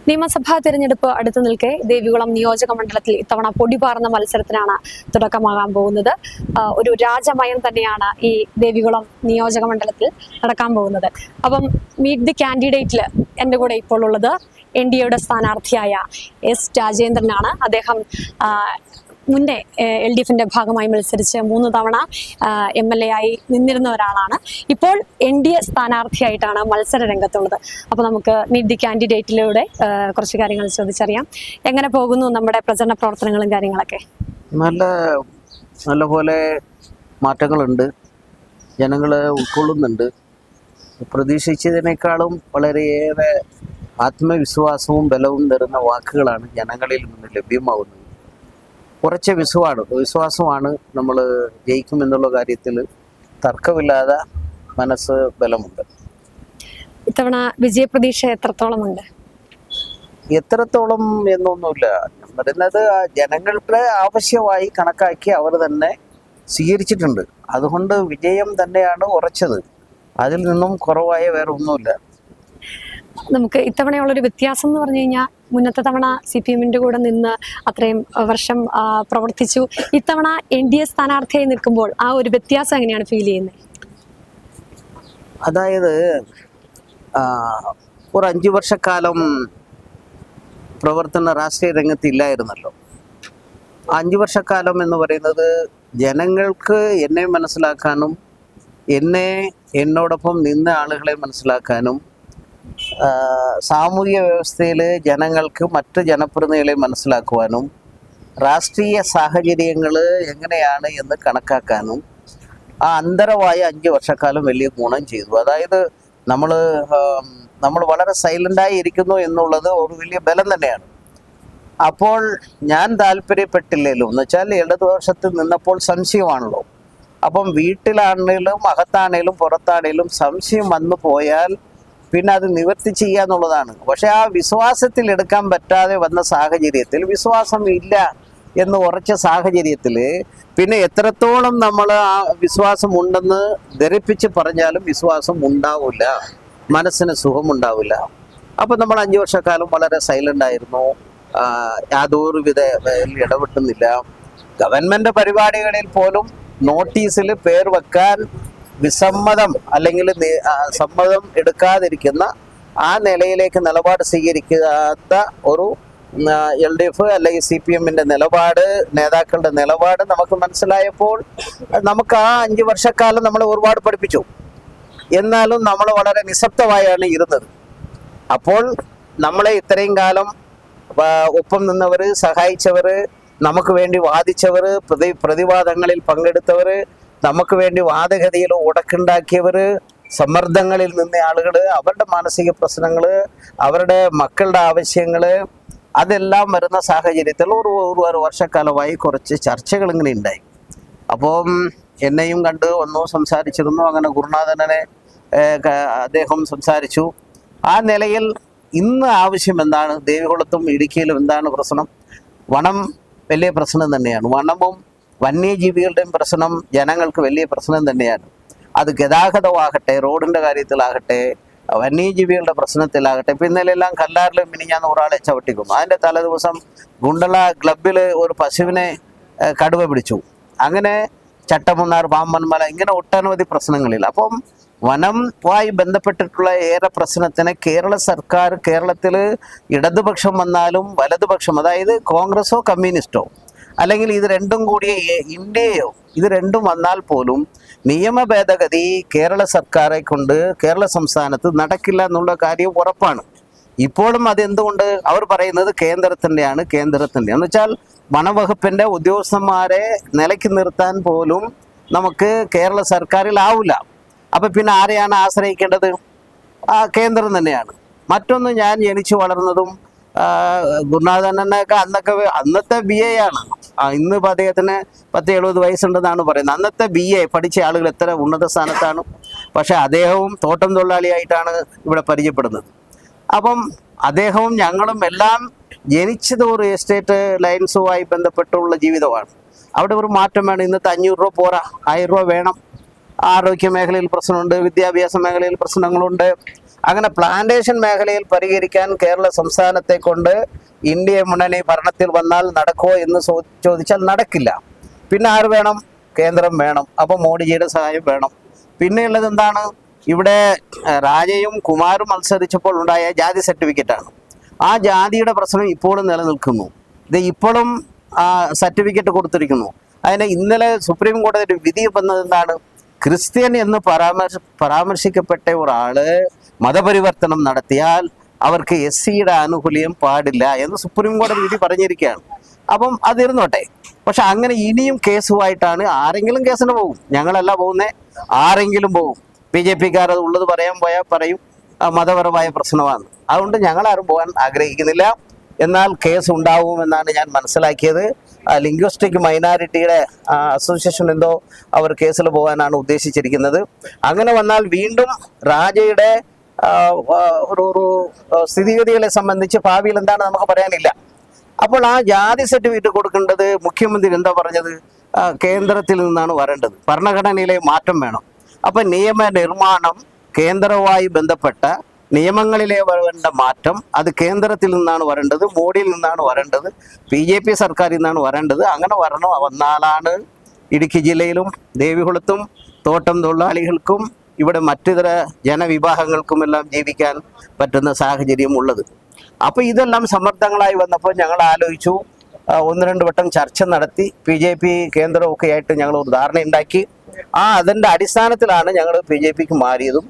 നിയമസഭാ തെരഞ്ഞെടുപ്പ് അടുത്തു നിൽക്കെ ദേവികുളം നിയോജക മണ്ഡലത്തിൽ ഇത്തവണ പൊടിപാർന്ന മത്സരത്തിനാണ് തുടക്കമാകാൻ പോകുന്നത്. ഒരു രാജമയം തന്നെയാണ് ഈ ദേവികുളം നിയോജക മണ്ഡലത്തിൽ നടക്കാൻ പോകുന്നത്. അപ്പം മീറ്റ് ദി കാൻഡിഡേറ്റിൽ എൻ്റെ കൂടെ ഇപ്പോൾ ഉള്ളത് NDAയുടെ സ്ഥാനാർത്ഥിയായ S. രാജേന്ദ്രനാണ്. അദ്ദേഹം മുന്നേ LDFിന്റെ ഭാഗമായി മത്സരിച്ച് 3 തവണ MLA ആയി നിന്നിരുന്ന ഒരാളാണ്. ഇപ്പോൾ NDA സ്ഥാനാർത്ഥിയായിട്ടാണ് മത്സര രംഗത്തുള്ളത്. അപ്പോൾ നമുക്ക് മീറ്റ് ദി കാൻഡിഡേറ്റിലൂടെ കുറച്ച് കാര്യങ്ങൾ ചോദിച്ചറിയാം. എങ്ങനെ പോകുന്നു നമ്മുടെ പ്രചരണ പ്രവർത്തനങ്ങളും കാര്യങ്ങളൊക്കെ? നല്ലപോലെ മാറ്റങ്ങളുണ്ട്, ജനങ്ങൾ ഉൾക്കൊള്ളുന്നുണ്ട്. പ്രതീക്ഷിച്ചതിനേക്കാളും വളരെയേറെ ആത്മവിശ്വാസവും ബലവും തരുന്ന വാക്കുകളാണ് ജനങ്ങളിൽ നിന്ന് ലഭ്യമാകുന്നത്. കുറച്ച് വിശ്വാസമാണ് നമ്മൾ ജയിക്കുമെന്നുള്ള കാര്യത്തിൽ തർക്കമില്ലാതെ മനസ്സ് ബലമുണ്ട്. ഇത്തവണ വിജയപ്രതീക്ഷ എത്രത്തോളമുണ്ട്? എത്രത്തോളം എന്നൊന്നുമില്ല, പറയുന്നത് ജനങ്ങളുടെ ആവശ്യമായി കണക്കാക്കി അവർ തന്നെ സ്വീകരിച്ചിട്ടുണ്ട്. അതുകൊണ്ട് വിജയം തന്നെയാണ് ഉറച്ചത്, അതിൽ നിന്നും കുറവായ വേറെ ഒന്നുമില്ല. നമുക്ക് ഇത്തവണയുള്ളൊരു വ്യത്യാസം എന്ന് പറഞ്ഞു കഴിഞ്ഞാൽ, മുന്നത്തെ തവണ CPMന്റെ കൂടെ നിന്ന് അത്രയും വർഷം പ്രവർത്തിച്ചു. ഇത്തവണ NDA സ്ഥാനാർത്ഥിയായി നിൽക്കുമ്പോൾ ആ ഒരു വ്യത്യാസം എങ്ങനെയാണ് ഫീൽ ചെയ്യുന്നത്? അതായത് ഒരു 5 വർഷക്കാലം പ്രവർത്തന രാഷ്ട്രീയ രംഗത്ത് ഇല്ലായിരുന്നല്ലോ. 5 വർഷക്കാലം എന്ന് പറയുന്നത് ജനങ്ങൾക്ക് എന്നെ മനസ്സിലാക്കാനും എന്നോടൊപ്പം നിന്ന ആളുകളെ മനസ്സിലാക്കാനും സാമൂഹിക വ്യവസ്ഥയിൽ ജനങ്ങൾക്ക് മറ്റ് ജനപ്രതിനിധികളെ മനസ്സിലാക്കുവാനും രാഷ്ട്രീയ സാഹചര്യങ്ങൾ എങ്ങനെയാണ് എന്ന് കണക്കാക്കാനും ആ അന്തരമായ 5 വർഷക്കാലം വലിയ ഗുണം ചെയ്തു. അതായത് നമ്മൾ വളരെ സൈലൻ്റായി ഇരിക്കുന്നു എന്നുള്ളത് ഒരു വലിയ ബലം തന്നെയാണ്. അപ്പോൾ ഞാൻ താല്പര്യപ്പെട്ടില്ലല്ലോ എന്ന് വെച്ചാൽ ഇടതുപക്ഷത്തിൽ നിന്നപ്പോൾ സംശയമാണല്ലോ. അപ്പം വീട്ടിലാണേലും അകത്താണേലും പുറത്താണേലും സംശയം വന്നു പോയാൽ പിന്നെ അത് നിവർത്തി ചെയ്യുക എന്നുള്ളതാണ്. പക്ഷെ ആ വിശ്വാസത്തിൽ എടുക്കാൻ പറ്റാതെ വന്ന സാഹചര്യത്തിൽ, വിശ്വാസം ഇല്ല എന്ന് ഉറച്ച സാഹചര്യത്തിൽ പിന്നെ എത്രത്തോളം നമ്മൾ ആ വിശ്വാസം ഉണ്ടെന്ന് ധരിപ്പിച്ച് പറഞ്ഞാലും വിശ്വാസം ഉണ്ടാവില്ല, മനസ്സിന് സുഖമുണ്ടാവില്ല. അപ്പം നമ്മൾ 5 വർഷക്കാലം വളരെ സൈലൻ്റ് ആയിരുന്നു, യാതൊരു വിധ ഇടപെട്ടുന്നില്ല. ഗവൺമെൻറ് പരിപാടികളിൽ പോലും നോട്ടീസിൽ പേർ വെക്കാൻ വിസമ്മതം അല്ലെങ്കിൽ സമ്മതം എടുക്കാതിരിക്കുന്ന ആ നിലയിലേക്ക് നിലപാട് സ്വീകരിക്കാത്ത ഒരു LDF അല്ലെങ്കിൽ CPMന്റെ നിലപാട്, നേതാക്കളുടെ നിലപാട് നമുക്ക് മനസ്സിലായപ്പോൾ നമുക്ക് ആ 5 വർഷക്കാലം നമ്മളെ ഒരുപാട് പഠിപ്പിച്ചു. എന്നാലും നമ്മൾ വളരെ നിശബ്ദമായാണ് ഇരുന്നത്. അപ്പോൾ നമ്മളെ ഇത്രയും കാലം ഒപ്പം നിന്നവർ, സഹായിച്ചവർ, നമുക്ക് വേണ്ടി വാദിച്ചവർ, പ്രതിവാദങ്ങളിൽ പങ്കെടുത്തവർ, നമുക്ക് വേണ്ടി വാദഗതിയിൽ ഉടക്കുണ്ടാക്കിയവർ, സമ്മർദ്ദങ്ങളിൽ നിന്ന ആളുകൾ, അവരുടെ മാനസിക പ്രശ്നങ്ങൾ, അവരുടെ മക്കളുടെ ആവശ്യങ്ങൾ, അതെല്ലാം വരുന്ന സാഹചര്യത്തിൽ ഒരു വർഷക്കാലമായി കുറച്ച് ചർച്ചകൾ ഇങ്ങനെ ഉണ്ടായി. അപ്പം എന്നെയും കണ്ട് ഒന്നും സംസാരിച്ചിരുന്നു. അങ്ങനെ ഗുരുനാഥനെ അദ്ദേഹം സംസാരിച്ചു. ആ നിലയിൽ ഇന്ന് ആവശ്യം എന്താണ്, ദേവികുളത്തും ഇടുക്കിയിലും എന്താണ് പ്രശ്നം? വനം വലിയ പ്രശ്നം തന്നെയാണ്. വനവും വന്യജീവികളുടെയും പ്രശ്നം ജനങ്ങൾക്ക് വലിയ പ്രശ്നം തന്നെയാണ്. അത് ഗതാഗതമാകട്ടെ, റോഡിൻ്റെ കാര്യത്തിലാകട്ടെ, വന്യജീവികളുടെ പ്രശ്നത്തിലാകട്ടെ. ഇപ്പം ഇന്നലെല്ലാം കല്ലാറിൽ മിനിഞ്ഞാന്ന് ഒരാളെ ചവിട്ടിക്കുന്നു. അതിൻ്റെ തലേദിവസം ഗുണ്ടള ക്ലബിൽ ഒരു പശുവിനെ കടുവ പിടിച്ചു. അങ്ങനെ ചട്ടമുന്നാർ, പാമ്പൻമല, ഇങ്ങനെ ഒട്ടനവധി പ്രശ്നങ്ങളിൽ. അപ്പം വനവുമായി ബന്ധപ്പെട്ടിട്ടുള്ള ഏറെ പ്രശ്നത്തിന് കേരള സർക്കാർ, കേരളത്തിൽ ഇടതുപക്ഷം വന്നാലും വലതുപക്ഷം, അതായത് കോൺഗ്രസോ കമ്മ്യൂണിസ്റ്റോ അല്ലെങ്കിൽ ഇത് രണ്ടും കൂടിയ ഇന്ത്യയോ, ഇത് രണ്ടും വന്നാൽ പോലും നിയമ ഭേദഗതി കേരള സർക്കാരെ കൊണ്ട് കേരള സംസ്ഥാനത്ത് നടക്കില്ല എന്നുള്ള കാര്യം ഉറപ്പാണ്. ഇപ്പോഴും അതെന്തുകൊണ്ട് അവർ പറയുന്നത് കേന്ദ്രത്തിൻ്റെയാണ് എന്ന് വെച്ചാൽ വനവകുപ്പിൻ്റെ ഉദ്യോഗസ്ഥന്മാരെ നിലയ്ക്ക് നിർത്താൻ പോലും നമുക്ക് കേരള സർക്കാരിലാവില്ല. അപ്പം പിന്നെ ആരെയാണ് ആശ്രയിക്കേണ്ടത്? കേന്ദ്രം തന്നെയാണ്. മറ്റൊന്ന്, ഞാൻ ജനിച്ചു വളർന്നതും ഗുരുനാഥനൊക്കെ അന്നത്തെ BA ആണ്. ഇന്ന് അദ്ദേഹത്തിന് 10-70 വയസ്സുണ്ടെന്നാണ് പറയുന്നത്. അന്നത്തെ BA പഠിച്ച ആളുകൾ എത്ര ഉന്നത സ്ഥാനത്താണ്. പക്ഷെ അദ്ദേഹവും തോട്ടം തൊഴിലാളിയായിട്ടാണ് ഇവിടെ പരിചയപ്പെടുന്നത്. അപ്പം അദ്ദേഹവും ഞങ്ങളും എല്ലാം ജനിച്ചത് ഒരു എസ്റ്റേറ്റ് ലൈൻസുമായി ബന്ധപ്പെട്ടുള്ള ജീവിതമാണ്. അവിടെ ഒരു മാറ്റം വേണം. ഇന്നത്തെ 500 രൂപ പോരാ, 1000 രൂപ വേണം. ആരോഗ്യ മേഖലയിൽ പ്രശ്നമുണ്ട്, വിദ്യാഭ്യാസ മേഖലയിൽ പ്രശ്നങ്ങളുണ്ട്. അങ്ങനെ പ്ലാന്റേഷൻ മേഖലയിൽ പരിഹരിക്കാൻ കേരള സംസ്ഥാനത്തെ കൊണ്ട് ഇന്ത്യ മുന്നണി ഭരണത്തിൽ വന്നാൽ നടക്കുമോ എന്ന് ചോദിച്ചാൽ നടക്കില്ല. പിന്നെ ആര് വേണം? കേന്ദ്രം വേണം. അപ്പോൾ മോഡിജിയുടെ സഹായം വേണം. പിന്നെയുള്ളത് എന്താണ്? ഇവിടെ രാജയും കുമാരും മത്സരിച്ചപ്പോൾ ഉണ്ടായ ജാതി സർട്ടിഫിക്കറ്റാണ്. ആ ജാതിയുടെ പ്രശ്നം ഇപ്പോഴും നിലനിൽക്കുന്നു. ഇത് ഇപ്പോഴും സർട്ടിഫിക്കറ്റ് കൊടുത്തിരിക്കുന്നു. അതിന് ഇന്നലെ സുപ്രീം കോടതി ഒരു വിധി വന്നത് എന്താണ്? ക്രിസ്ത്യൻ എന്ന് പരാമർശിക്കപ്പെട്ട ഒരാള് മതപരിവർത്തനം നടത്തിയാൽ അവർക്ക് SCയുടെ ആനുകൂല്യം പാടില്ല എന്ന് സുപ്രീം കോടതി വിധി പറഞ്ഞിരിക്കുകയാണ്. അപ്പം അതിരുന്നോട്ടെ. പക്ഷെ അങ്ങനെ ഇനിയും കേസുമായിട്ടാണ് ആരെങ്കിലും കേസിന് പോകും. ഞങ്ങളല്ല പോകുന്നത്, ആരെങ്കിലും പോകും. BJPക്കാർ അത് ഉള്ളത് പറയാൻ പോയാൽ പറയും മതപരമായ പ്രശ്നമാണ്. അതുകൊണ്ട് ഞങ്ങളാരും പോകാൻ ആഗ്രഹിക്കുന്നില്ല. എന്നാൽ കേസ് ഉണ്ടാവുമെന്നാണ് ഞാൻ മനസ്സിലാക്കിയത്. ലിംഗ്വിസ്റ്റിക് മൈനോറിറ്റിയുടെ അസോസിയേഷൻ എന്തോ അവർ കേസിൽ പോകാനാണ് ഉദ്ദേശിച്ചിരിക്കുന്നത്. അങ്ങനെ വന്നാൽ വീണ്ടും രാജയുടെ ഒരു സ്ഥിതിഗതികളെ സംബന്ധിച്ച് ഭാവിയിൽ എന്താണ് നമുക്ക് പറയാനില്ല. അപ്പോൾ ആ ജാതി സർട്ടിഫിക്കറ്റ് കൊടുക്കേണ്ടത് മുഖ്യമന്ത്രി എന്താ പറഞ്ഞത്? കേന്ദ്രത്തിൽ നിന്നാണ് വരേണ്ടത്. ഭരണഘടനയിലെ മാറ്റം വേണം. അപ്പം നിയമനിർമ്മാണം കേന്ദ്രവുമായി ബന്ധപ്പെട്ട നിയമങ്ങളിലെ വേണ്ട മാറ്റം അത് കേന്ദ്രത്തിൽ നിന്നാണ് വരേണ്ടത്, മോഡിയിൽ നിന്നാണ് വരേണ്ടത്, BJP സർക്കാരിൽ നിന്നാണ് വരേണ്ടത്. അങ്ങനെ വന്നാലാണ് ഇടുക്കി ജില്ലയിലും ദേവികുളത്തും തോട്ടം തൊഴിലാളികൾക്കും ഇവിടെ മറ്റിതര ജനവിഭാഗങ്ങൾക്കുമെല്ലാം ജീവിക്കാൻ പറ്റുന്ന സാഹചര്യം ഉള്ളത്. അപ്പോൾ ഇതെല്ലാം സമ്മർദ്ദങ്ങളായി വന്നപ്പോൾ ഞങ്ങൾ ആലോചിച്ചു, 1-2 വട്ടം ചർച്ച നടത്തി BJP കേന്ദ്രമൊക്കെ ആയിട്ട് ഞങ്ങൾ ഒരു ധാരണയുണ്ടാക്കി. അതിൻ്റെ അടിസ്ഥാനത്തിലാണ് ഞങ്ങൾ BJPക്ക് മാറിയതും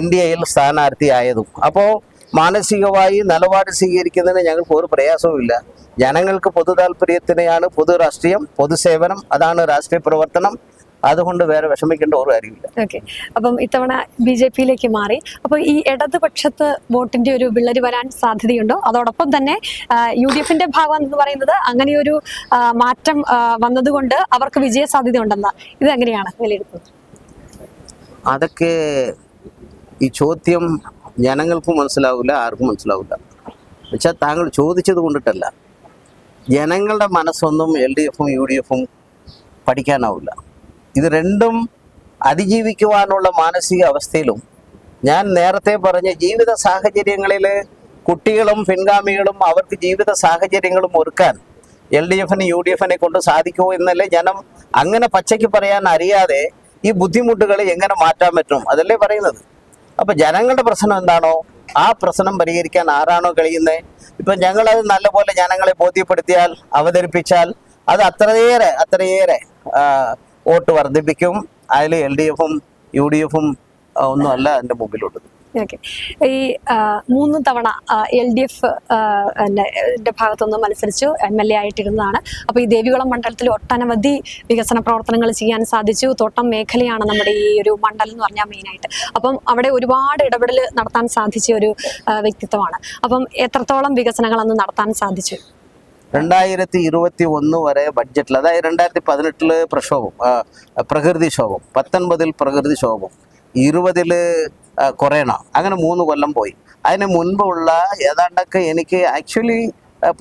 NDAയിൽ സ്ഥാനാർത്ഥിയായതും. അപ്പോൾ മാനസികമായി നിലപാട് സ്വീകരിക്കുന്നതിന് ഞങ്ങൾക്ക് ഒരു പ്രയാസവും ഇല്ല. ജനങ്ങൾക്ക് പൊതു താല്പര്യത്തിനെയാണ് പൊതു രാഷ്ട്രീയം, പൊതുസേവനം, അതാണ് രാഷ്ട്രീയ പ്രവർത്തനം. അതുകൊണ്ട് വേറെ വിഷമിക്കേണ്ട ഒരു കാര്യമില്ല. ഓക്കെ. അപ്പം ഇത്തവണ BJPയിലേക്ക് മാറി. അപ്പോൾ ഈ ഇടതുപക്ഷത്ത് വോട്ടിന്റെ ഒരു വിള്ളരി വരാൻ സാധ്യതയുണ്ടോ? അതോടൊപ്പം തന്നെ UDFന്റെ ഭാഗം എന്ന് പറയുന്നത് അങ്ങനെയൊരു മാറ്റം വന്നതുകൊണ്ട് അവർക്ക് വിജയ സാധ്യത ഉണ്ടെന്ന് ഇത് എങ്ങനെയാണ് വിലയിരുത്തുന്നത്? അതൊക്കെ ഈ ചോദ്യം ജനങ്ങൾക്കും മനസ്സിലാവില്ല, ആർക്കും മനസ്സിലാവില്ല. വെച്ചാൽ താങ്കൾ ചോദിച്ചത് കൊണ്ടിട്ടല്ല. ജനങ്ങളുടെ മനസ്സൊന്നും LDFും UDFും പഠിക്കാനാവില്ല. ഇത് രണ്ടും അതിജീവിക്കുവാനുള്ള മാനസിക അവസ്ഥയിലും ഞാൻ നേരത്തെ പറഞ്ഞ ജീവിത സാഹചര്യങ്ങളിൽ കുട്ടികളും പിൻഗാമികളും അവർക്ക് ജീവിത സാഹചര്യങ്ങളും ഒരുക്കാൻ LDFിന് UDFിനെ കൊണ്ട് സാധിക്കുമോ എന്നല്ലേ ജനം അങ്ങനെ പച്ചയ്ക്ക് പറയാൻ അറിയാതെ ഈ ബുദ്ധിമുട്ടുകൾ എങ്ങനെ മാറ്റാൻ പറ്റും അതല്ലേ പറയുന്നത്. അപ്പം ജനങ്ങളുടെ പ്രശ്നം എന്താണോ ആ പ്രശ്നം പരിഹരിക്കാൻ ആരാണോ കഴിയുന്നത്, ഇപ്പം ഞങ്ങളത് നല്ലപോലെ ജനങ്ങളെ ബോധ്യപ്പെടുത്തിയാൽ അവതരിപ്പിച്ചാൽ അത് അത്രയേറെ വോട്ട് വർദ്ധിപ്പിക്കും. അതിൽ LDFും UDFും ഒന്നുമല്ല അതിൻ്റെ മുമ്പിലുള്ളത്. ഓക്കെ. ഈ 3 തവണ LDF ഭാഗത്തുനിന്ന് മത്സരിച്ചു MLA ആയിട്ടിരുന്നതാണ്. അപ്പോൾ ഈ ദേവികുളം മണ്ഡലത്തിൽ ഒട്ടനവധി വികസന പ്രവർത്തനങ്ങൾ ചെയ്യാൻ സാധിച്ചു. തോട്ടം മേഖലയാണ് നമ്മുടെ ഈ ഒരു മണ്ഡലം എന്ന് പറഞ്ഞാൽ മെയിനായിട്ട്. അപ്പം അവിടെ ഒരുപാട് ഇടപെടൽ നടത്താൻ സാധിച്ച ഒരു വ്യക്തിത്വമാണ്. അപ്പം എത്രത്തോളം വികസനങ്ങൾ അന്ന് നടത്താൻ സാധിച്ചു? 2021 വരെ ബഡ്ജറ്റിൽ, അതായത് 2018 പ്രകൃതിക്ഷോഭം, 19 പ്രകൃതിക്ഷോഭം, 20 കൊറോണ, അങ്ങനെ 3 കൊല്ലം പോയി. അതിന് മുൻപുള്ള ഏതാണ്ടൊക്കെ എനിക്ക് ആക്ച്വലി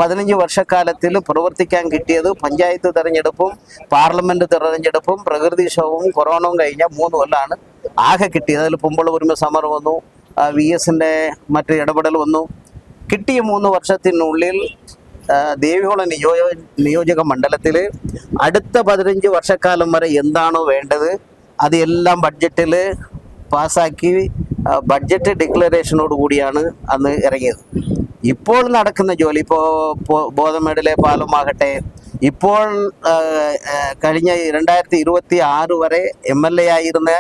15 വർഷക്കാലത്തിൽ പ്രവർത്തിക്കാൻ കിട്ടിയത് പഞ്ചായത്ത് തെരഞ്ഞെടുപ്പും പാർലമെന്റ് തെരഞ്ഞെടുപ്പും പ്രകൃതിക്ഷോഭവും കൊറോണയും കഴിഞ്ഞ 3 കൊല്ലമാണ് ആകെ കിട്ടിയത്. അതിൽ പുമ്പള ഒരുമ സമരം വന്നു, VSന്റെ മറ്റ് ഇടപെടൽ വന്നു. കിട്ടിയ 3 വർഷത്തിനുള്ളിൽ ദേവികുളം നിയോജക മണ്ഡലത്തിൽ അടുത്ത 15 വർഷക്കാലം വരെ എന്താണോ വേണ്ടത് അത് എല്ലാം ബഡ്ജറ്റിൽ പാസ്സാക്കി ബഡ്ജറ്റ് ഡിക്ലറേഷനോട് കൂടിയാണ് അന്ന് ഇറങ്ങിയത്. ഇപ്പോൾ നടക്കുന്ന ജോലി, ഇപ്പോൾ ബോധമേടിലെ പാലമാകട്ടെ, ഇപ്പോൾ കഴിഞ്ഞ 2026 വരെ MLA ആയിരുന്ന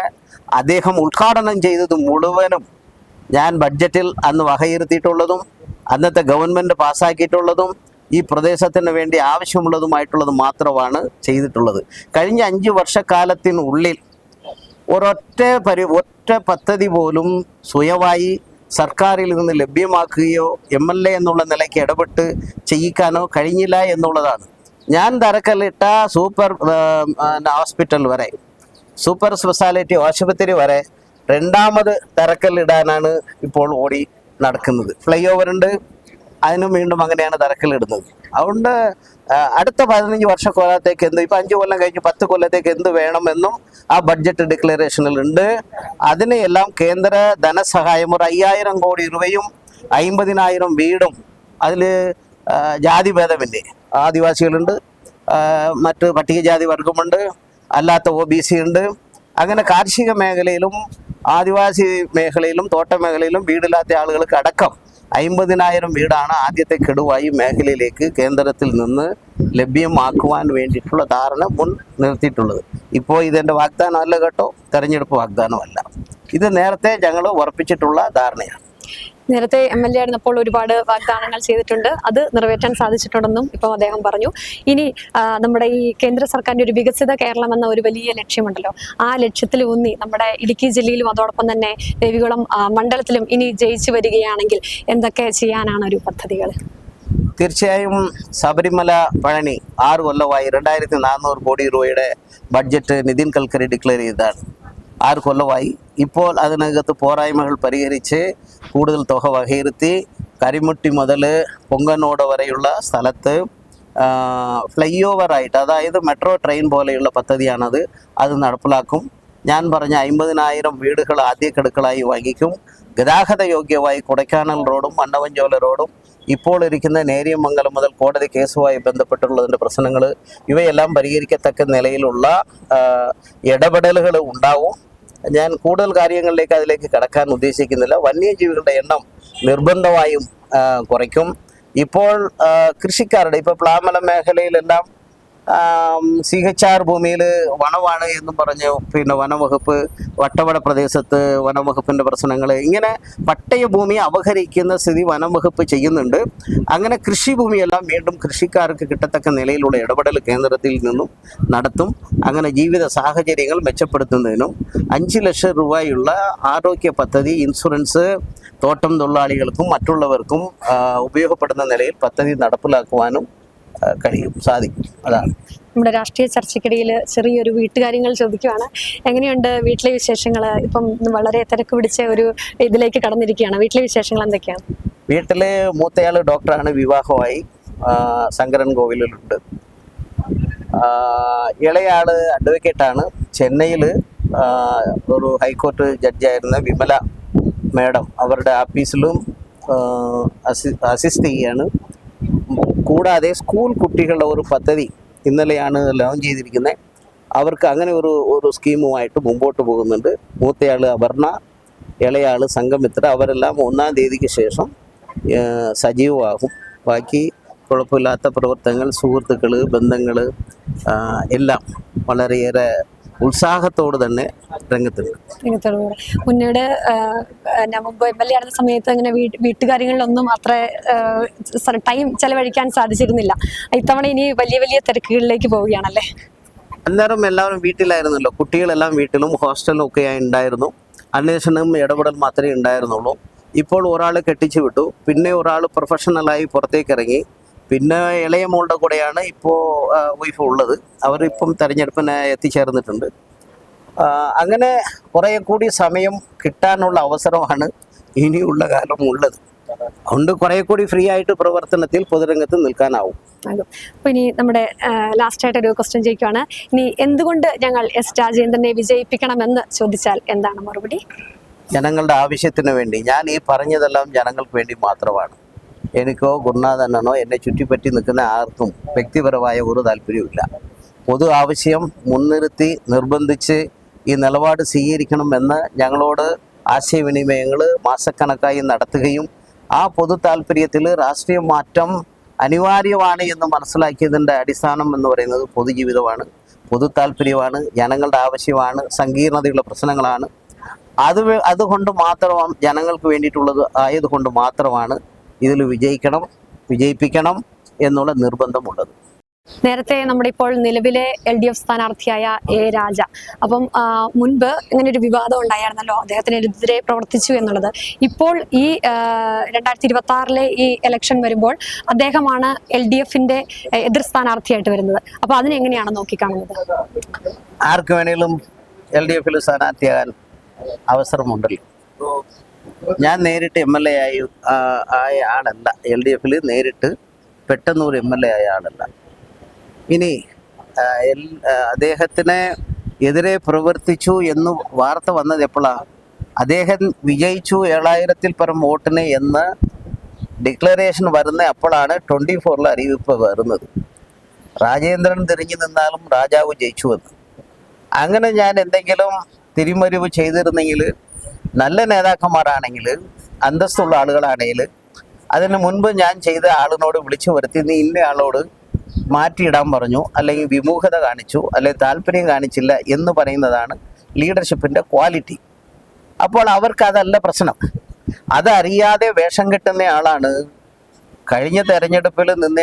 അദ്ദേഹം ഉദ്ഘാടനം ചെയ്തത് മുഴുവനും ഞാൻ ബഡ്ജറ്റിൽ അന്ന് വകയിരുത്തിയിട്ടുള്ളതും അന്നത്തെ ഗവൺമെൻറ് പാസ്സാക്കിയിട്ടുള്ളതും ഈ പ്രദേശത്തിന് വേണ്ടി ആവശ്യമുള്ളതുമായിട്ടുള്ളത് മാത്രമാണ് ചെയ്തിട്ടുള്ളത്. കഴിഞ്ഞ 5 വർഷക്കാലത്തിനുള്ളിൽ ഒറ്റ പദ്ധതി പോലും സ്വയമായി സർക്കാരിൽ നിന്ന് ലഭ്യമാക്കുകയോ MLA എന്നുള്ള നിലയ്ക്ക് ഇടപെട്ട് ചെയ്യിക്കാനോ കഴിഞ്ഞില്ല എന്നുള്ളതാണ്. ഞാൻ തറക്കല്ലിട്ട സൂപ്പർ ഹോസ്പിറ്റൽ വരെ, സൂപ്പർ സ്പെഷ്യാലിറ്റി ആശുപത്രി വരെ 2ാമത് തറക്കല്ലിടാനാണ് ഇപ്പോൾ ഓടി നടക്കുന്നത്. ഫ്ലൈ ഓവർ ഉണ്ട്, അതിനും വീണ്ടും അങ്ങനെയാണ് തറക്കല്ലിടുന്നത്. അതുകൊണ്ട് അടുത്ത 15 വർഷക്കാലത്തേക്ക് എന്ത്, ഇപ്പം 5 കൊല്ലം കഴിഞ്ഞ് 10 കൊല്ലത്തേക്ക് എന്ത് വേണമെന്നും ആ ബഡ്ജറ്റ് ഡിക്ലറേഷനിൽ ഉണ്ട്. അതിനെല്ലാം കേന്ദ്ര ധനസഹായം ഒരു 5000 കോടി രൂപയും 50,000 വീടും, അതിൽ ജാതിഭേദമില്ലേ, ആദിവാസികളുണ്ട്, മറ്റ് പട്ടികജാതി വർഗമുണ്ട്, അല്ലാത്ത OBC ഉണ്ട്. അങ്ങനെ കാർഷിക മേഖലയിലും ആദിവാസി മേഖലയിലും തോട്ട മേഖലയിലും വീടില്ലാത്ത ആളുകൾക്ക് അടക്കം 50,000 വീടാണ് ആദ്യത്തെ ഗഡുവായി മേഖലയിലേക്ക് കേന്ദ്രത്തിൽ നിന്ന് ലഭ്യമാക്കുവാൻ വേണ്ടിയിട്ടുള്ള ധാരണ മുൻ നിർത്തിയിട്ടുള്ളത്. ഇപ്പോൾ ഇതെൻ്റെ വാഗ്ദാനമല്ല കേട്ടോ, തെരഞ്ഞെടുപ്പ് വാഗ്ദാനമല്ല, ഇത് നേരത്തെ ഞങ്ങൾ ഉറപ്പിച്ചിട്ടുള്ള ധാരണയാണ്. നേരത്തെ MLA ആയിരുന്നപ്പോൾ ഒരുപാട് വാഗ്ദാനങ്ങൾ ചെയ്തിട്ടുണ്ട്, അത് നിറവേറ്റാൻ സാധിച്ചിട്ടുണ്ടെന്നും ഇപ്പം അദ്ദേഹം പറഞ്ഞു. ഇനി നമ്മുടെ ഈ കേന്ദ്ര സർക്കാരിന്റെ ഒരു വികസിത കേരളം എന്ന ഒരു വലിയ ലക്ഷ്യമുണ്ടല്ലോ, ആ ലക്ഷ്യത്തിൽ ഊന്നി നമ്മുടെ ഇടുക്കി ജില്ലയിലും അതോടൊപ്പം തന്നെ ദേവികുളം മണ്ഡലത്തിലും ഇനി ജയിച്ചു വരികയാണെങ്കിൽ എന്തൊക്കെ ചെയ്യാനാണ് ഒരു പദ്ധതികൾ? തീർച്ചയായും ശബരിമല പഴനി 6 കൊല്ലമായി 2400 കോടി രൂപയുടെ ബഡ്ജറ്റ് നിതിൻ ഗഡ്കരി ഡിക്ലെയർ ചെയ്തതാണ്. 6 കൊല്ലമായി. ഇപ്പോൾ അതിനകത്ത് പോരായ്മകൾ പരിഹരിച്ച് കൂടുതൽ തുക വകയിരുത്തി കരിമുട്ടി മുതൽ പൊങ്കനോട് വരെയുള്ള സ്ഥലത്ത് ഫ്ലൈ ഓവറായിട്ട്, അതായത് മെട്രോ ട്രെയിൻ പോലെയുള്ള പദ്ധതിയാണത്, അത് നടപ്പിലാക്കും. ഞാൻ പറഞ്ഞ 50,000 വീടുകൾ ആദ്യ ഗഡുക്കളായി വാങ്ങിക്കും. ഗതാഗത യോഗ്യമായി കൊടൈക്കനാൽ റോഡും മണ്ണവഞ്ചോല റോഡും ഇപ്പോൾ ഇരിക്കുന്ന നേര്യമംഗലം മുതൽ കോടതി കേസുമായി ബന്ധപ്പെട്ടുള്ളതിൻ്റെ പ്രശ്നങ്ങൾ ഇവയെല്ലാം പരിഹരിക്കത്തക്ക നിലയിലുള്ള ഇടപെടലുകൾ ഉണ്ടാവും. ഞാൻ കൂടുതൽ കാര്യങ്ങളിലേക്ക് അതിലേക്ക് കടക്കാൻ ഉദ്ദേശിക്കുന്നില്ല. വന്യജീവികളുടെ എണ്ണം നിർബന്ധമായും കുറയ്ക്കും. ഇപ്പോൾ കൃഷിക്കാരുടെ, ഇപ്പോൾ പ്ലാമല മേഖലയിലെല്ലാം CHR ഭൂമിയിൽ വനമാണ് എന്നും പറഞ്ഞ് പിന്നെ വനംവകുപ്പ്, വട്ടവട പ്രദേശത്ത് വനംവകുപ്പിൻ്റെ പ്രശ്നങ്ങൾ, ഇങ്ങനെ പട്ടയ ഭൂമി അപഹരിക്കുന്ന സ്ഥിതി വനംവകുപ്പ് ചെയ്യുന്നുണ്ട്. അങ്ങനെ കൃഷിഭൂമിയെല്ലാം വീണ്ടും കൃഷിക്കാർക്ക് കിട്ടത്തക്ക നിലയിലുള്ള ഇടപെടൽ കേന്ദ്രത്തിൽ നിന്നും നടത്തും. അങ്ങനെ ജീവിത സാഹചര്യങ്ങൾ മെച്ചപ്പെടുത്തുന്നതിനും 5 ലക്ഷം രൂപയുള്ള ആരോഗ്യ പദ്ധതി, ഇൻഷുറൻസ് തോട്ടം തൊഴിലാളികൾക്കും മറ്റുള്ളവർക്കും ഉപയോഗപ്പെടുന്ന നിലയിൽ പദ്ധതി നടപ്പിലാക്കുവാനും സാധിക്കും. അതാണ് നമ്മുടെ രാഷ്ട്രീയ ചർച്ചയ്ക്കിടയിൽ ചെറിയൊരു വീട്ടുകാര്യങ്ങൾ ചോദിക്കുകയാണ്. എങ്ങനെയുണ്ട് വീട്ടിലെ വിശേഷങ്ങൾ? ഇപ്പം വളരെ തിരക്ക് പിടിച്ച ഒരു ഇതിലേക്ക് കടന്നിരിക്കുകയാണ്. വീട്ടിലെ വിശേഷങ്ങൾ എന്തൊക്കെയാണ്? വീട്ടിലെ മൂത്തയാൾ ഡോക്ടറാണ്, വിവാഹമായി, ശങ്കരൻ കോവിലുണ്ട്. ഇളയാള് അഡ്വക്കേറ്റാണ്, ചെന്നൈയിൽ ഒരു ഹൈക്കോർട്ട് ജഡ്ജായിരുന്ന വിമല മേഡം അവരുടെ ഓഫീസിലും അസിസ്റ്റ് ചെയ്യാണ്. കൂടാതെ സ്കൂൾ കുട്ടികളുടെ ഒരു പദ്ധതി ഇന്നലെയാണ് ലോഞ്ച് ചെയ്തിരിക്കുന്നത്. അവർക്ക് അങ്ങനെ ഒരു സ്കീമുമായിട്ട് മുമ്പോട്ട് പോകുന്നുണ്ട്. മൂത്തയാൾ അപർണ, ഇളയാൾ സംഘമിത്ര, അവരെല്ലാം 1-ാം തീയതിക്ക് ശേഷം സജീവമാകും. ബാക്കി കുഴപ്പമില്ലാത്ത പ്രവർത്തനങ്ങൾ, സുഹൃത്തുക്കൾ, ബന്ധങ്ങൾ എല്ലാം വളരെയേറെ ഉത്സാഹത്തോട് തന്നെ രംഗത്തുണ്ട്. മുന്നോട് മുമ്പ് MLA ആയിരുന്ന സമയത്ത് അങ്ങനെ വീട്ടുകാര്യങ്ങളിലൊന്നും അത്ര ടൈം ചെലവഴിക്കാൻ സാധിച്ചിരുന്നില്ല. ഇത്തവണ ഇനി വലിയ വലിയ തിരക്കുകളിലേക്ക് പോവുകയാണല്ലേ? അന്നേരം എല്ലാവരും വീട്ടിലായിരുന്നല്ലോ, കുട്ടികളെല്ലാം വീട്ടിലും ഹോസ്റ്റലിലും ഒക്കെ ഉണ്ടായിരുന്നു. അന്വേഷണം ഇടപെടൽ മാത്രമേ ഉണ്ടായിരുന്നുള്ളൂ. ഇപ്പോൾ ഒരാൾ കെട്ടിച്ചു വിട്ടു, പിന്നെ ഒരാൾ പ്രൊഫഷണലായി പുറത്തേക്ക് ഇറങ്ങി, പിന്നെ ഇളയ മോളുടെ കൂടെയാണ് ഇപ്പോൾ വൈഫ് ഉള്ളത്. അവരിപ്പം തെരഞ്ഞെടുപ്പിന് എത്തിച്ചേർന്നിട്ടുണ്ട്. അങ്ങനെ കുറേ കൂടി സമയം കിട്ടാനുള്ള അവസരമാണ് ഇനിയുള്ള കാലം ഉള്ളത്. അതുകൊണ്ട് കുറേ കൂടി ഫ്രീ ആയിട്ട് പ്രവർത്തനത്തിൽ പൊതുരംഗത്ത് നിൽക്കാനാവും. അപ്പോൾ ഇനി നമ്മുടെ ലാസ്റ്റായിട്ട് ഒരു ക്വസ്റ്റ്യൻ ചോദിക്കുകയാണ്. ഇനി എന്തുകൊണ്ട് ഞങ്ങൾ S. രാജേന്ദ്രനെ വിജയിപ്പിക്കണമെന്ന് ചോദിച്ചാൽ എന്താണ് മറുപടി? ജനങ്ങളുടെ ആവശ്യത്തിന് വേണ്ടി. ഞാൻ ഈ പറഞ്ഞതെല്ലാം ജനങ്ങൾക്ക് വേണ്ടി മാത്രമാണ്. എനിക്കോ ഗുരുനാഥനോ എന്നെ ചുറ്റിപ്പറ്റി നിൽക്കുന്ന ആർക്കും വ്യക്തിപരമായ ഒരു താല്പര്യമില്ല. പൊതു ആവശ്യം മുൻനിർത്തി നിർബന്ധിച്ച് ഈ നിലപാട് സ്വീകരിക്കണമെന്ന് ഞങ്ങളോട് ആശയവിനിമയങ്ങൾ മാസക്കണക്കായി നടത്തുകയും ആ പൊതു താല്പര്യത്തിൽ രാഷ്ട്രീയ മാറ്റം അനിവാര്യമാണ് എന്ന് മനസ്സിലാക്കിയതിൻ്റെ അടിസ്ഥാനം എന്ന് പറയുന്നത് പൊതുജീവിതമാണ്, പൊതു താല്പര്യമാണ്, ജനങ്ങളുടെ ആവശ്യമാണ്, സങ്കീർണതയുള്ള പ്രശ്നങ്ങളാണ്. അതുകൊണ്ട് മാത്രം ജനങ്ങൾക്ക് വേണ്ടിയിട്ടുള്ളത് ആയതുകൊണ്ട് മാത്രമാണ് ഇതിൽ വിജയിപ്പിക്കണം എന്നുള്ള നിർബന്ധമുള്ളത്. നേരത്തെ നമ്മുടെ ഇപ്പോൾ നിലവിലെ LDF സ്ഥാനാർത്ഥിയായ A. രാജ, അപ്പം മുൻപ് ഇങ്ങനെ ഒരു വിവാദം ഉണ്ടായിരുന്നല്ലോ, അദ്ദേഹത്തിനെതിരെ പ്രവർത്തിച്ചു എന്നുള്ളത്. ഇപ്പോൾ ഈ 2026 ഈ ഇലക്ഷൻ വരുമ്പോൾ അദ്ദേഹമാണ് LDFന്റെ എതിർ സ്ഥാനാർത്ഥിയായിട്ട് വരുന്നത്. അപ്പോൾ അതിനെങ്ങനെയാണ് നോക്കിക്കാണുന്നത്? ആർക്ക് വേണേലും LDFൽ സ്ഥാനാർത്ഥിയാകാൻ അവസരമുണ്ടല്ലോ. ഞാൻ നേരിട്ട് MLA ആയ ആളല്ല. LDF നേരിട്ട് പെട്ടെന്ന് ഒരു MLA ആയ ആളല്ല. ഇനി അദ്ദേഹത്തിന് എതിരെ പ്രവർത്തിച്ചു എന്ന് വാർത്ത വന്നത് എപ്പോഴാണ്? അദ്ദേഹം വിജയിച്ചു 7000-ൽ പരം വോട്ടിന് എന്ന് ഡിക്ലറേഷൻ വരുന്ന അപ്പോഴാണ് 24 അറിയിപ്പ് വരുന്നത്. രാജേന്ദ്രൻ തിരിഞ്ഞു നിന്നാലും രാജാവ് ജയിച്ചു എന്ന്. അങ്ങനെ ഞാൻ എന്തെങ്കിലും തിരിമറിവ് ചെയ്തിരുന്നെങ്കിൽ, നല്ല നേതാക്കന്മാരാണെങ്കിൽ, അന്തസ്തുള്ള ആളുകളാണെങ്കിൽ, അതിന് മുൻപ് ഞാൻ ചെയ്ത ആളിനോട് വിളിച്ചു വരുത്തി നീ ഇന്ന ആളോട് മാറ്റിയിടാൻ പറഞ്ഞു, അല്ലെങ്കിൽ വിമുഖത കാണിച്ചു, അല്ലെങ്കിൽ താല്പര്യം കാണിച്ചില്ല എന്ന് പറയുന്നതാണ് ലീഡർഷിപ്പിൻ്റെ ക്വാളിറ്റി. അപ്പോൾ അവർക്ക് അതല്ല പ്രശ്നം. അതറിയാതെ വേഷം കെട്ടുന്ന ആളാണ് കഴിഞ്ഞ തെരഞ്ഞെടുപ്പിൽ നിന്ന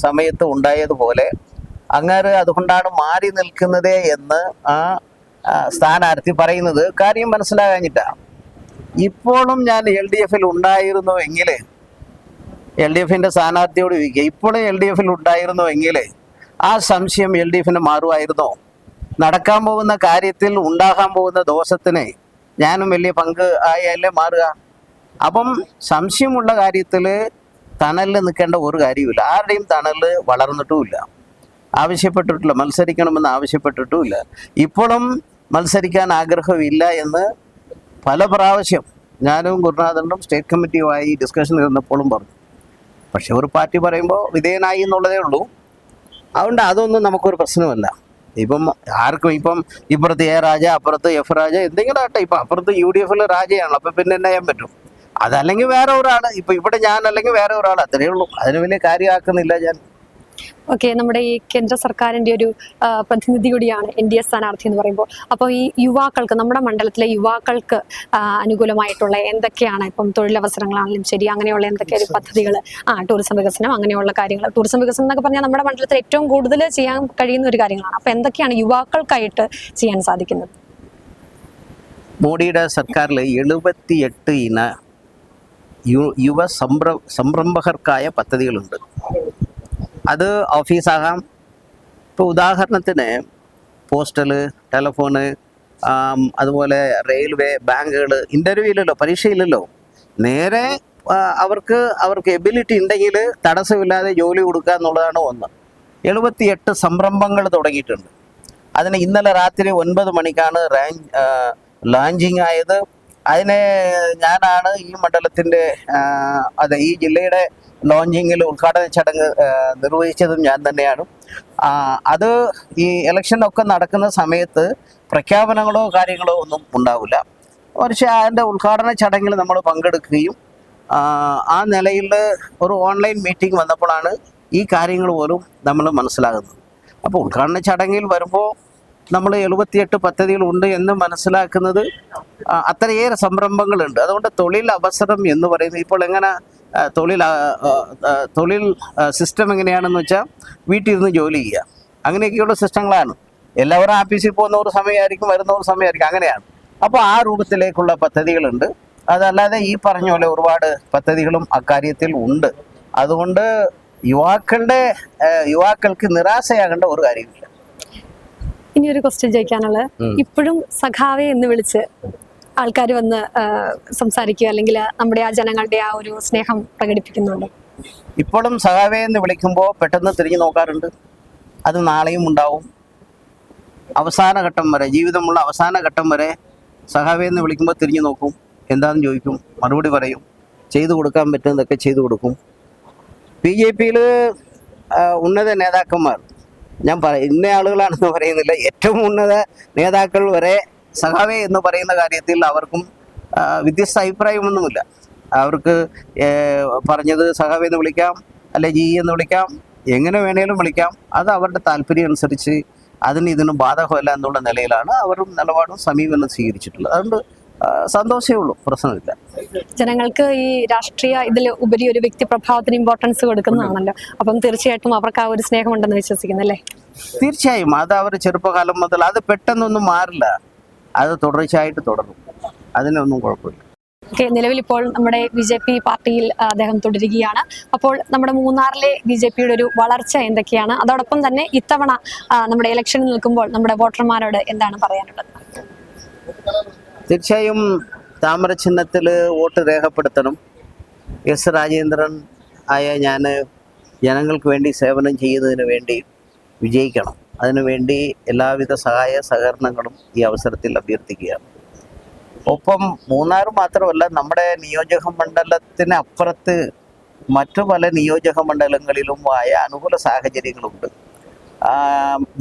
സമയത്ത് ഉണ്ടായതുപോലെ അങ്ങേര് അതുകൊണ്ടാണ് മാറി നിൽക്കുന്നത് എന്ന് ആ സ്ഥാനാർത്ഥി പറയുന്നത്. കാര്യം മനസ്സിലാകാഞ്ഞിട്ടാണ്. ഇപ്പോഴും ഞാൻ LDF ഉണ്ടായിരുന്നു എങ്കിൽ, LDF സ്ഥാനാർത്ഥിയോട് ചോദിക്കുക, ഇപ്പോഴും LDF ഉണ്ടായിരുന്നു എങ്കിൽ ആ സംശയം LDF മാറുമായിരുന്നോ? നടക്കാൻ പോകുന്ന കാര്യത്തിൽ ഉണ്ടാകാൻ പോകുന്ന ദോഷത്തിന് ഞാനും വലിയ പങ്ക് ആയാലേ മാറുക. അപ്പം സംശയമുള്ള കാര്യത്തിൽ തണലിൽ നിൽക്കേണ്ട ഒരു കാര്യമില്ല. ആരുടെയും തണൽ വളർന്നിട്ടുമില്ല, ആവശ്യപ്പെട്ടിട്ടില്ല, മത്സരിക്കണമെന്ന് ആവശ്യപ്പെട്ടിട്ടുമില്ല. ഇപ്പോഴും മത്സരിക്കാൻ ആഗ്രഹമില്ല എന്ന് പല പ്രാവശ്യം ഞാനും ഗുരുനാഥനും സ്റ്റേറ്റ് കമ്മിറ്റിയുമായി ഡിസ്കഷൻ ഇരുന്നപ്പോഴും പറഞ്ഞു. പക്ഷെ ഒരു പാർട്ടി പറയുമ്പോൾ വിധേയനായി എന്നുള്ളതേ ഉള്ളൂ. അതുകൊണ്ട് അതൊന്നും നമുക്കൊരു പ്രശ്നമല്ല. ഇപ്പം ആർക്കും ഇപ്പം ഇപ്പുറത്ത് A രാജ, അപ്പുറത്ത് F രാജ, എന്തെങ്കിലും ആട്ടെ. ഇപ്പം അപ്പുറത്ത് UDF രാജയാണല്ലോ, അപ്പം പിന്നെ എന്നാ ചെയ്യാൻ പറ്റും? അതല്ലെങ്കിൽ വേറെ ഒരാൾ, ഇപ്പം ഇവിടെ ഞാൻ അല്ലെങ്കിൽ വേറെ ഒരാൾ, അത്രയേ ഉള്ളൂ. അതിന് വലിയ കാര്യമാക്കുന്നില്ല ഞാൻ. ഓക്കെ, നമ്മുടെ ഈ കേന്ദ്ര സർക്കാരിന്റെ ഒരു പ്രതിനിധി കൂടിയാണ് NDA സ്ഥാനാർത്ഥി എന്ന് പറയുമ്പോൾ, അപ്പോൾ ഈ യുവാക്കൾക്ക്, നമ്മുടെ മണ്ഡലത്തിലെ യുവാക്കൾക്ക് അനുകൂലമായിട്ടുള്ള എന്തൊക്കെയാണ് ഇപ്പം തൊഴിലവസരങ്ങളാണെങ്കിലും ശരി, അങ്ങനെയുള്ള എന്തൊക്കെ ഒരു പദ്ധതികൾ, ടൂറിസം വികസനം, അങ്ങനെയുള്ള കാര്യങ്ങൾ. ടൂറിസം വികസനം എന്നൊക്കെ പറഞ്ഞാൽ നമ്മുടെ മണ്ഡലത്തിൽ ഏറ്റവും കൂടുതൽ ചെയ്യാൻ കഴിയുന്ന ഒരു കാര്യങ്ങളാണ്. അപ്പോൾ എന്തൊക്കെയാണ് യുവാക്കൾക്കായിട്ട് ചെയ്യാൻ സാധിക്കുന്നത്? മോഡിയുടെ സർക്കാരിൽ 78 ഇന യുവ സംരംഭകർക്കായ പദ്ധതികളുണ്ട്. അത് ഓഫീസാകാം. ഇപ്പോൾ ഉദാഹരണത്തിന് പോസ്റ്റൽ, ടെലിഫോണ്, അതുപോലെ റെയിൽവേ, ബാങ്കുകൾ. ഇൻ്റർവ്യൂ ഇല്ലല്ലോ, പരീക്ഷയില്ലല്ലോ. നേരെ അവർക്ക് എബിലിറ്റി ഉണ്ടെങ്കിൽ തടസ്സമില്ലാതെ ജോലി കൊടുക്കുക എന്നുള്ളതാണ് ഒന്ന്. 78 സംരംഭങ്ങൾ തുടങ്ങിയിട്ടുണ്ട്. അതിന് ഇന്നലെ രാത്രി 9 മണിക്കാണ് ലോഞ്ചിങ് ആയത്. അതിനെ ഞാനാണ് ഈ മണ്ഡലത്തിൻ്റെ ഈ ജില്ലയുടെ ലോഞ്ചിങ്ങിൽ ഉദ്ഘാടന ചടങ്ങ് നിർവഹിച്ചതും ഞാൻ തന്നെയാണ്. അത് ഈ ഇലക്ഷനൊക്കെ നടക്കുന്ന സമയത്ത് പ്രഖ്യാപനങ്ങളോ കാര്യങ്ങളോ ഒന്നും ഉണ്ടാവില്ല. പക്ഷേ അതിൻ്റെ ഉദ്ഘാടന ചടങ്ങിൽ നമ്മൾ പങ്കെടുക്കുകയും ആ നിലയിൽ ഒരു ഓൺലൈൻ മീറ്റിംഗ് വന്നപ്പോഴാണ് ഈ കാര്യങ്ങൾ പോലും നമ്മൾ മനസ്സിലാകുന്നത്. അപ്പോൾ ഉദ്ഘാടന ചടങ്ങിൽ വരുമ്പോൾ നമ്മൾ 78 പദ്ധതികളുണ്ട് എന്ന് മനസ്സിലാക്കുന്നത് അത്രയേറെ സംരംഭങ്ങളുണ്ട്. അതുകൊണ്ട് തൊഴിൽ അവസരം എന്ന് പറയുന്നത് ഇപ്പോൾ എങ്ങനെ തൊഴിൽ സിസ്റ്റം എങ്ങനെയാണെന്ന് വെച്ചാൽ വീട്ടിൽ ഇരുന്ന് ജോലി ചെയ്യുക, അങ്ങനെയൊക്കെയുള്ള സിസ്റ്റങ്ങളാണ്. എല്ലാവരും ഓഫീസിൽ പോകുന്ന ഒരു സമയമായിരിക്കും, വരുന്ന ഒരു സമയമായിരിക്കും, അങ്ങനെയാണ്. അപ്പോൾ ആ രൂപത്തിലേക്കുള്ള പദ്ധതികളുണ്ട്. അതല്ലാതെ ഈ പറഞ്ഞ പോലെ ഒരുപാട് പദ്ധതികളും അക്കാര്യത്തിൽ ഉണ്ട്. അതുകൊണ്ട് യുവാക്കൾക്ക് നിരാശയാകേണ്ട ഒരു കാര്യമില്ല. ഇനി ഒരു ക്വസ്റ്റ്യൻ ചോദിക്കാനുള്ളത്, ഇപ്പോഴും സഖാവെ എന്ന് വിളിച്ച് ആൾക്കാർ വന്ന് സംസാരിക്കുക, അല്ലെങ്കിൽ നമ്മുടെ ആ ജനങ്ങളുടെ ആ ഒരു സ്നേഹം പ്രകടിപ്പിക്കുന്നുണ്ട്? ഇപ്പോഴും സഖാവെ എന്ന് വിളിക്കുമ്പോൾ പെട്ടെന്ന് തിരിഞ്ഞു നോക്കാറുണ്ട്. അത് നാളെയും ഉണ്ടാവും. അവസാന ഘട്ടം വരെ, ജീവിതമുള്ള അവസാന ഘട്ടം വരെ സഖാവെ എന്ന് വിളിക്കുമ്പോൾ തിരിഞ്ഞു നോക്കും. എന്താണെന്ന് ചോദിക്കും, മറുപടി പറയും. ചെയ്തു കൊടുക്കാൻ പറ്റുന്നതൊക്കെ ചെയ്തു കൊടുക്കും. BJP-യിൽ ഉന്നത നേതാക്കന്മാർ, ഞാൻ ഇന്ന ആളുകളാണെന്ന് പറയുന്നില്ല, ഏറ്റവും ഉന്നത നേതാക്കൾ വരെ സഖാവെ എന്ന് പറയുന്ന കാര്യത്തിൽ അവർക്കും വ്യത്യസ്ത അഭിപ്രായമൊന്നുമില്ല. അവർക്ക് പറഞ്ഞത് സഖാവെ എന്ന് വിളിക്കാം, അല്ലെ ജി എന്ന് വിളിക്കാം, എങ്ങനെ വേണേലും വിളിക്കാം. അത് അവരുടെ താല്പര്യം അനുസരിച്ച് ഇതിനും ബാധകമല്ല എന്നുള്ള നിലയിലാണ് അവരും നിലപാടും സമീപനം സ്വീകരിച്ചിട്ടുള്ളത്. അതുകൊണ്ട് സന്തോഷമേ ഉള്ളൂ, പ്രശ്നമില്ല. ജനങ്ങൾക്ക് ഈ രാഷ്ട്രീയ ഇതിൽ ഉപരി ഒരു വ്യക്തി പ്രഭാവത്തിന് ഇമ്പോർട്ടൻസ് കൊടുക്കുന്നതാണല്ലോ. അപ്പം തീർച്ചയായിട്ടും അവർക്ക് ആ ഒരു സ്നേഹമുണ്ടെന്ന് വിശ്വസിക്കുന്നല്ലേ? തീർച്ചയായും. അത് അവർ ചെറുപ്പകാലം മുതൽ, അത് പെട്ടെന്നൊന്നും മാറില്ല, അത് തുടർച്ചയായിട്ട് തുടരും. അതിനൊന്നും കുഴപ്പമില്ല. നിലവിൽ ഇപ്പോൾ നമ്മുടെ BJP പാർട്ടിയിൽ അദ്ദേഹം തുടരുകയാണ്. അപ്പോൾ നമ്മുടെ മൂന്നാറിലെ BJP-യുടെ ഒരു വളർച്ച എന്തൊക്കെയാണ്? അതോടൊപ്പം തന്നെ ഇത്തവണ നമ്മുടെ ഇലക്ഷനിൽ നിൽക്കുമ്പോൾ നമ്മുടെ വോട്ടർമാരോട് എന്താണ് പറയാനുള്ളത്? തീർച്ചയായും താമര ചിഹ്നത്തിൽ വോട്ട് രേഖപ്പെടുത്തണം. എസ് രാജേന്ദ്രൻ ആയ ഞാൻ ജനങ്ങൾക്ക് വേണ്ടി സേവനം ചെയ്യുന്നതിന് വേണ്ടി വിജയിക്കണം. അതിനുവേണ്ടി എല്ലാവിധ സഹായ സഹകരണങ്ങളും ഈ അവസരത്തിൽ അഭ്യർത്ഥിക്കുകയാണ്. ഒപ്പം മൂന്നാർ മാത്രമല്ല, നമ്മുടെ നിയോജക മണ്ഡലത്തിന് അപ്പുറത്ത് മറ്റു പല നിയോജക മണ്ഡലങ്ങളിലും ആയ അനുകൂല സാഹചര്യങ്ങളുണ്ട്.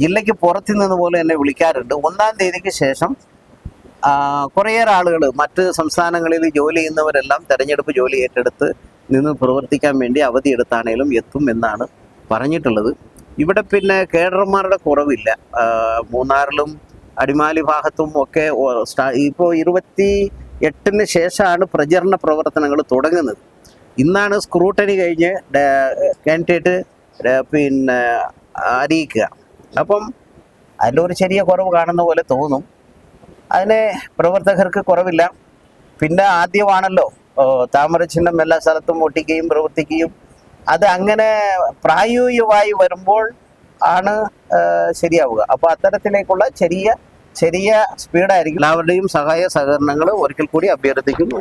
ജില്ലയ്ക്ക് പുറത്തു നിന്ന് പോലും എന്നെ വിളിക്കാറുണ്ട്. 1-ാം തീയതിക്ക് ശേഷം കുറേയേറെ ആളുകൾ മറ്റ് സംസ്ഥാനങ്ങളിൽ ജോലി ചെയ്യുന്നവരെല്ലാം തെരഞ്ഞെടുപ്പ് ജോലി ഏറ്റെടുത്ത് നിന്ന് പ്രവർത്തിക്കാൻ വേണ്ടി അവധിയെടുത്താണേലും എത്തും എന്നാണ് പറഞ്ഞിട്ടുള്ളത്. ഇവിടെ പിന്നെ കേഡർമാരുടെ കുറവില്ല. മൂന്നാറിലും അടിമാലി ഭാഗത്തും ഒക്കെ ഇപ്പോൾ 28-ന് ശേഷമാണ് പ്രചരണ പ്രവർത്തനങ്ങൾ തുടങ്ങുന്നത്. ഇന്നാണ് സ്ക്രൂട്ടനി കഴിഞ്ഞ് കാൻഡിഡേറ്റ് പിന്നെ അറിയിക്കുക. അപ്പം അതിലൊരു ചെറിയ കുറവ് കാണുന്ന പോലെ തോന്നും. അതിന് പ്രവർത്തകർക്ക് കുറവില്ല. പിന്നെ ആദ്യമാണല്ലോ താമര ചിഹ്നം എല്ലാ സ്ഥലത്തും ഒട്ടിക്കുകയും പ്രവർത്തിക്കുകയും. അത് അങ്ങനെ പ്രായോഗികമായി വരുമ്പോൾ ആണ് ശരിയാവുക. അപ്പോൾ അത്തരത്തിലേക്കുള്ള ചെറിയ സ്പീഡായിരിക്കും. എല്ലാവരുടെയും സഹായ സഹകരണങ്ങൾ ഒരിക്കൽ കൂടി അഭ്യർത്ഥിക്കുന്നു.